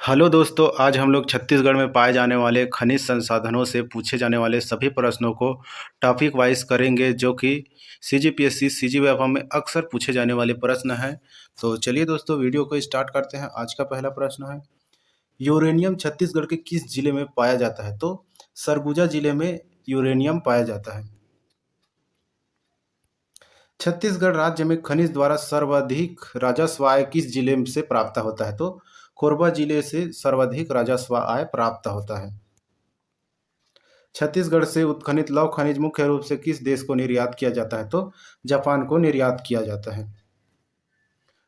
Hello दोस्तों, आज हम लोग छत्तीसगढ़ में पाए जाने वाले खनिज संसाधनों से पूछे जाने वाले सभी प्रश्नों को टॉपिक वाइज करेंगे, जो कि सीजीपीएससी सीजीएफएम में अक्सर पूछे जाने वाले प्रश्न हैं। तो चलिए दोस्तों, वीडियो को स्टार्ट करते हैं। आज का पहला प्रश्न है, यूरेनियम छत्तीसगढ़ के किस जिले में पाया जाता है? तो सरगुजा जिले में यूरेनियम पाया जाता है। छत्तीसगढ़ राज्य में खनिज द्वारा सर्वाधिक राजस्व आय किस जिले से प्राप्त होता है? तो कोरबा जिले से सर्वाधिक राजस्व आय प्राप्त होता है। छत्तीसगढ़ से उत्खनित लौह खनिज मुख्य रूप से किस देश को निर्यात किया जाता है? तो जापान को निर्यात किया जाता है।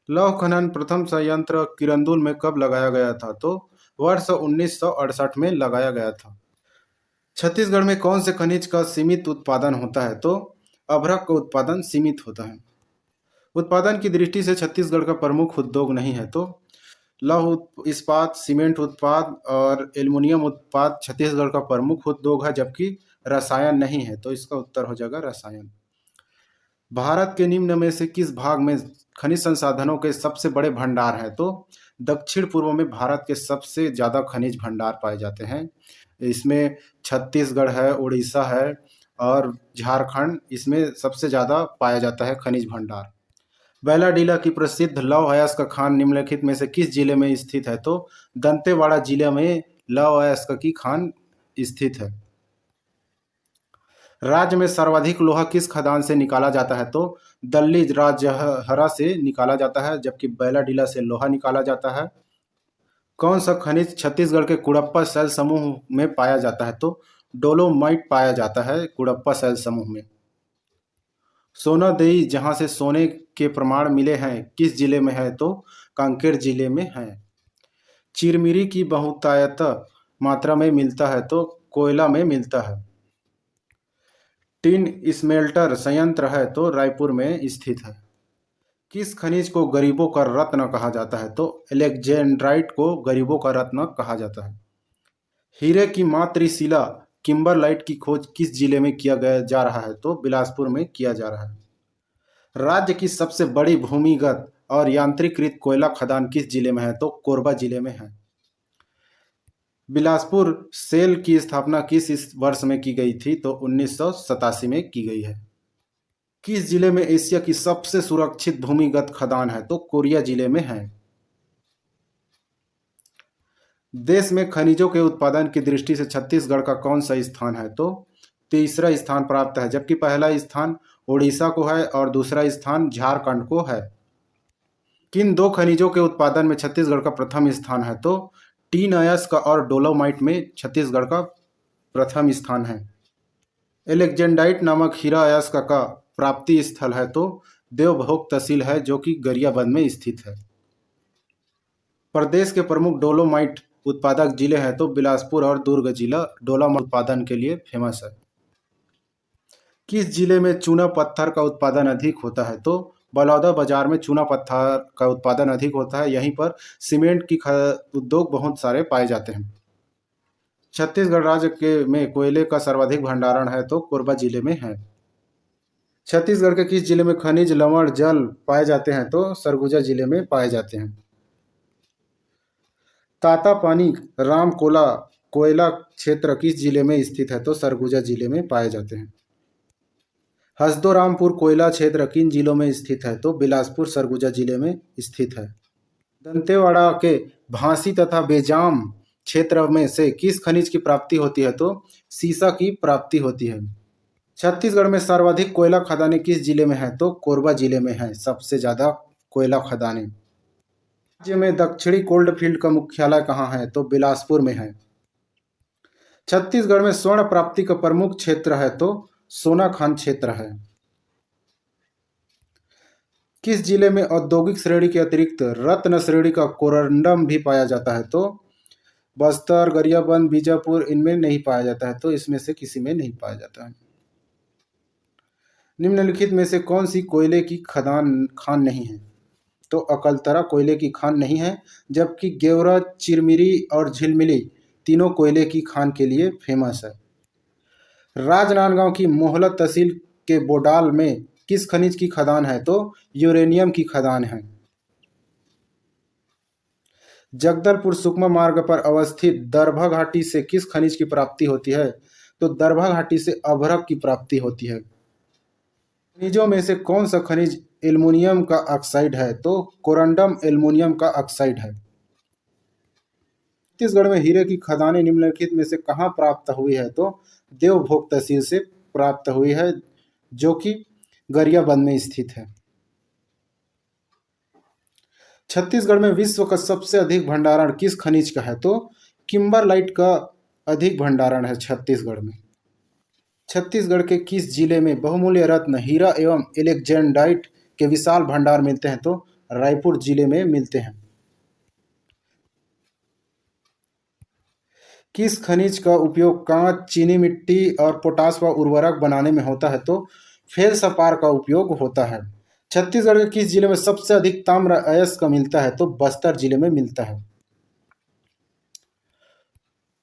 लौह खनन प्रथम संयंत्र किरंदुल में कब लगाया गया था? तो वर्ष 1968 में लगाया गया था। छत्तीसगढ़ में कौन से खनिज का सीमित उत्पादन होता है? तो अभ्रक का उत्पादन सीमित होता है। उत्पादन की दृष्टि से छत्तीसगढ़ का प्रमुख उद्योग नहीं है। तो लौह इस्पात, सीमेंट उत्पाद और एल्युमिनियम उत्पाद छत्तीसगढ़ का प्रमुख उद्योग है, जबकि रसायन नहीं है। तो इसका उत्तर हो जाएगा रसायन। भारत के निम्न में से किस भाग में खनिज संसाधनों के सबसे बड़े भंडार हैं? तो दक्षिण पूर्व में भारत के सबसे ज़्यादा खनिज भंडार पाए जाते हैं। इसमें छत्तीसगढ़ है, उड़ीसा है और झारखंड, इसमें सबसे ज़्यादा पाया जाता है खनिज भंडार। बैलाडीला की प्रसिद्ध लौह अयस्क खान निम्नलिखित में से किस जिले में स्थित है? तो दंतेवाड़ा जिले में लौह अयस्क की खान स्थित है। राज्य में सर्वाधिक लोहा किस खदान से निकाला जाता है? तो दल्ली राजहरा से निकाला जाता है, जबकि बैलाडीला से लोहा निकाला जाता है। कौन सा खनिज छत्तीसगढ़ के कुड़प्पा शैल समूह में पाया जाता है? तो डोलोमाइट पाया जाता है कुड़प्पा शैल समूह में। सोनादेई, जहां से सोने के प्रमाण मिले हैं, किस जिले में है? तो कांकेर जिले में है। चिरमिरी की बहुतायत मात्रा में मिलता है? तो कोयला में मिलता है। टिन स्मेल्टर संयंत्र है तो रायपुर में स्थित है। किस खनिज को गरीबों का रत्न कहा जाता है? तो एलेक्जेंड्राइट को गरीबों का रत्न कहा जाता है। हीरे की मातृशिला किम्बरलाइट की खोज किस जिले में किया गया जा रहा है? तो बिलासपुर में किया जा रहा है। राज्य की सबसे बड़ी भूमिगत और यांत्रिकृत कोयला खदान किस जिले में है? तो कोरबा जिले में है। बिलासपुर सेल की स्थापना किस इस वर्ष में की गई थी? तो 1987 में की गई है। किस जिले में एशिया की सबसे सुरक्षित भूमिगत खदान है? तो कोरिया जिले में है। देश में खनिजों के उत्पादन की दृष्टि से छत्तीसगढ़ का कौन सा स्थान है? तो तीसरा स्थान प्राप्त है, जबकि पहला स्थान उड़ीसा को है और दूसरा स्थान झारखंड को है। किन दो खनिजों के उत्पादन में छत्तीसगढ़ का प्रथम स्थान है? तो टीन अयस्क और डोलोमाइट में छत्तीसगढ़ का प्रथम स्थान है। एलेक्जेंडाइट नामक हीरा अयस्क का प्राप्ति स्थल है? तो देवभोग तहसील है, जो कि गरियाबंद में स्थित है। प्रदेश के प्रमुख डोलोमाइट उत्पादक जिले हैं? तो बिलासपुर और दुर्ग जिला डोलोमाइट उत्पादन के लिए फेमस है। किस जिले में चूना पत्थर का उत्पादन अधिक होता है? तो बलौदा बाजार में चूना पत्थर का उत्पादन अधिक होता है। यहीं पर सीमेंट की उद्योग बहुत सारे पाए जाते हैं। छत्तीसगढ़ राज्य के में कोयले का सर्वाधिक भंडारण है? तो कोरबा जिले में है। छत्तीसगढ़ के किस जिले में खनिज लवण जल पाए जाते हैं? तो सरगुजा जिले में पाए जाते हैं। तातापानी रामकोला कोयला क्षेत्र किस जिले में स्थित है? तो सरगुजा जिले में पाए जाते हैं। हसदोरामपुर कोयला क्षेत्र किन जिलों में स्थित है? तो बिलासपुर सरगुजा जिले में स्थित है। दंतेवाड़ा के भांसी तथा बेजाम क्षेत्र में से किस खनिज की प्राप्ति होती है? तो सीसा की प्राप्ति होती है। छत्तीसगढ़ में सर्वाधिक कोयला खदानें किस जिले में है? तो कोरबा जिले में है सबसे ज्यादा कोयला खदानें। राज्य में दक्षिणी कोल्डफील्ड का मुख्यालय कहाँ है? तो बिलासपुर में है। छत्तीसगढ़ में स्वर्ण प्राप्ति का प्रमुख क्षेत्र है? तो सोनाखान क्षेत्र है। किस जिले में औद्योगिक श्रेणी के अतिरिक्त रत्न श्रेणी का कोरंडम भी पाया जाता है? तो बस्तर, गरियाबंद, बीजापुर, इनमें नहीं पाया जाता है। तो इसमें से किसी में नहीं पाया जाता है। निम्नलिखित में से कौन सी कोयले की खान नहीं है? तो अकलतरा कोयले की खान नहीं है, जबकि गेवरा, चिरमिरी और झिलमिली तीनों कोयले की खान के लिए फेमस है। राजनांदगांव की मोहला तहसील के बोडाल में किस खनिज की खदान है? तो यूरेनियम की खदान है। जगदलपुर सुकमा मार्ग पर अवस्थित दरभा घाटी से किस खनिज की प्राप्ति होती है? तो दरभा घाटी से अभ्रक की प्राप्ति होती है। खनिजों में से कौन सा खनिज एल्युमिनियम का ऑक्साइड है? तो कोरंडम एल्युमिनियम का ऑक्साइड है। छत्तीसगढ़ में हीरे की खदानें निम्नलिखित में से कहाँ प्राप्त हुई है? तो देवभोग तहसील से प्राप्त हुई है, जो कि गरियाबंद में स्थित है। छत्तीसगढ़ में विश्व का सबसे अधिक भंडारण किस खनिज का है? तो किम्बरलाइट का अधिक भंडारण है छत्तीसगढ़ में। छत्तीसगढ़ के किस जिले में बहुमूल्य रत्न हीरा एवं एलेक्जेंडाइट के विशाल भंडार मिलते हैं? तो रायपुर जिले में मिलते हैं। किस खनिज का उपयोग कांच, चीनी मिट्टी और पोटाश व उर्वरक बनाने में होता है? तो फेल्सपार का उपयोग होता है। छत्तीसगढ़ के किस जिले में सबसे अधिक ताम्र अयस्क मिलता है? तो बस्तर जिले में मिलता है।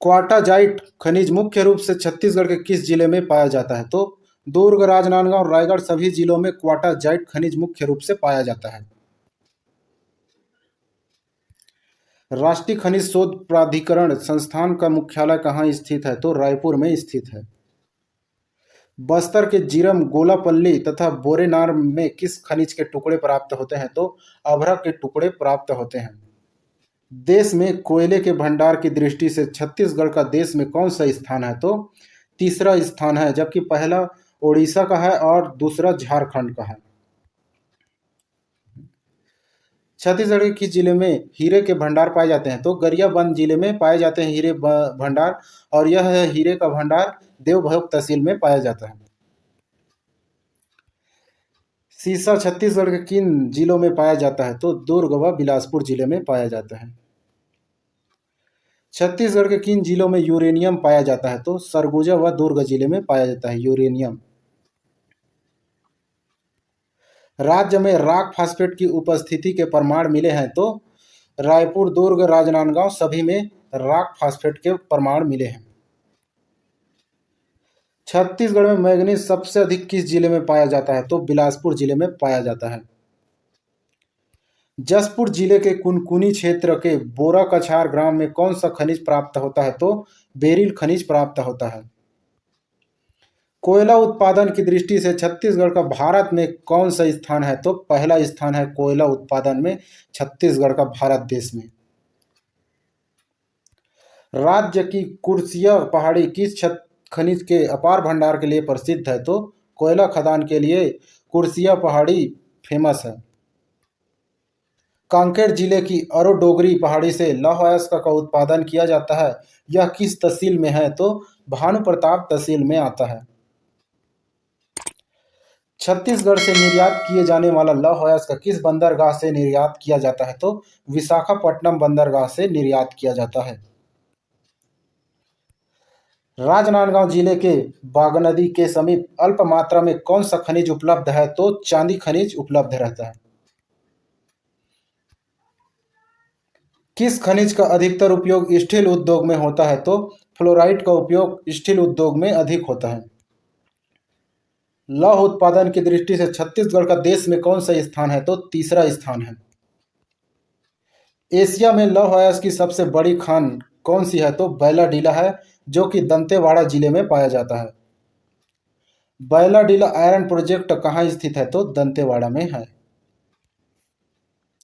क्वाटाजाइट खनिज मुख्य रूप से छत्तीसगढ़ के किस जिले में पाया जाता है? तो दुर्ग, राजनांदगांव, रायगढ़ सभी जिलों में क्वाटाजाइट खनिज मुख्य रूप से पाया जाता है। राष्ट्रीय खनिज शोध प्राधिकरण संस्थान का मुख्यालय कहाँ स्थित है? तो रायपुर में स्थित है। बस्तर के जीरम, गोलापल्ली तथा बोरेनार में किस खनिज के टुकड़े प्राप्त होते हैं? तो अभ्रक के टुकड़े प्राप्त होते हैं। देश में कोयले के भंडार की दृष्टि से छत्तीसगढ़ का देश में कौन सा स्थान है? तो तीसरा स्थान है, जबकि पहला ओडिशा का है और दूसरा झारखंड का है। छत्तीसगढ़ के किस जिले में हीरे के भंडार पाए जाते हैं? तो गरियाबंद जिले में पाए जाते हैं हीरे भंडार, और यह हीरे का भंडार देवभोग तहसील में पाया जाता है। सीसा छत्तीसगढ़ के किन जिलों में पाया जाता है? तो दुर्ग व बिलासपुर जिले में पाया जाता है। छत्तीसगढ़ के किन जिलों में यूरेनियम पाया जाता है? तो सरगुजा व दुर्ग जिले में पाया जाता है यूरेनियम। राज्य में रॉक फास्फेट की उपस्थिति के प्रमाण मिले हैं? तो रायपुर, दुर्ग, राजनांदगांव सभी में रॉक फास्फेट के प्रमाण मिले हैं। छत्तीसगढ़ में मैंगनीज सबसे अधिक किस जिले में पाया जाता है? तो बिलासपुर जिले में पाया जाता है। जसपुर जिले के कुनकुनी क्षेत्र के बोरा कछार ग्राम में कौन सा खनिज प्राप्त होता है? तो बेरिल खनिज प्राप्त होता है। कोयला उत्पादन की दृष्टि से छत्तीसगढ़ का भारत में कौन सा स्थान है? तो पहला स्थान है कोयला उत्पादन में छत्तीसगढ़ का भारत देश में। राज्य की कुर्सिया पहाड़ी किस खनिज के अपार भंडार के लिए प्रसिद्ध है? तो कोयला खदान के लिए कुर्सिया पहाड़ी फेमस है। कांकेर जिले की अरोडोगरी पहाड़ी से लौह अयस्क का उत्पादन किया जाता है। यह किस तहसील में है? तो भानु प्रताप तहसील में आता है। छत्तीसगढ़ से निर्यात किए जाने वाला लौह अयस्क किस बंदरगाह से निर्यात किया जाता है? तो विशाखापट्टनम बंदरगाह से निर्यात किया जाता है। राजनांदगांव जिले के बागनदी के समीप अल्प मात्रा में कौन सा खनिज उपलब्ध है? तो चांदी खनिज उपलब्ध रहता है। किस खनिज का अधिकतर उपयोग स्टील उद्योग में होता है? तो फ्लोराइड का उपयोग स्टील उद्योग में अधिक होता है। लौह उत्पादन की दृष्टि से छत्तीसगढ़ का देश में कौन सा स्थान है? तो तीसरा स्थान है। एशिया में लौह अयस्क की सबसे बड़ी खान कौन सी है? तो बैलाडीला है, जो कि दंतेवाड़ा जिले में पाया जाता है। बैलाडीला आयरन प्रोजेक्ट कहाँ स्थित है? तो दंतेवाड़ा में है।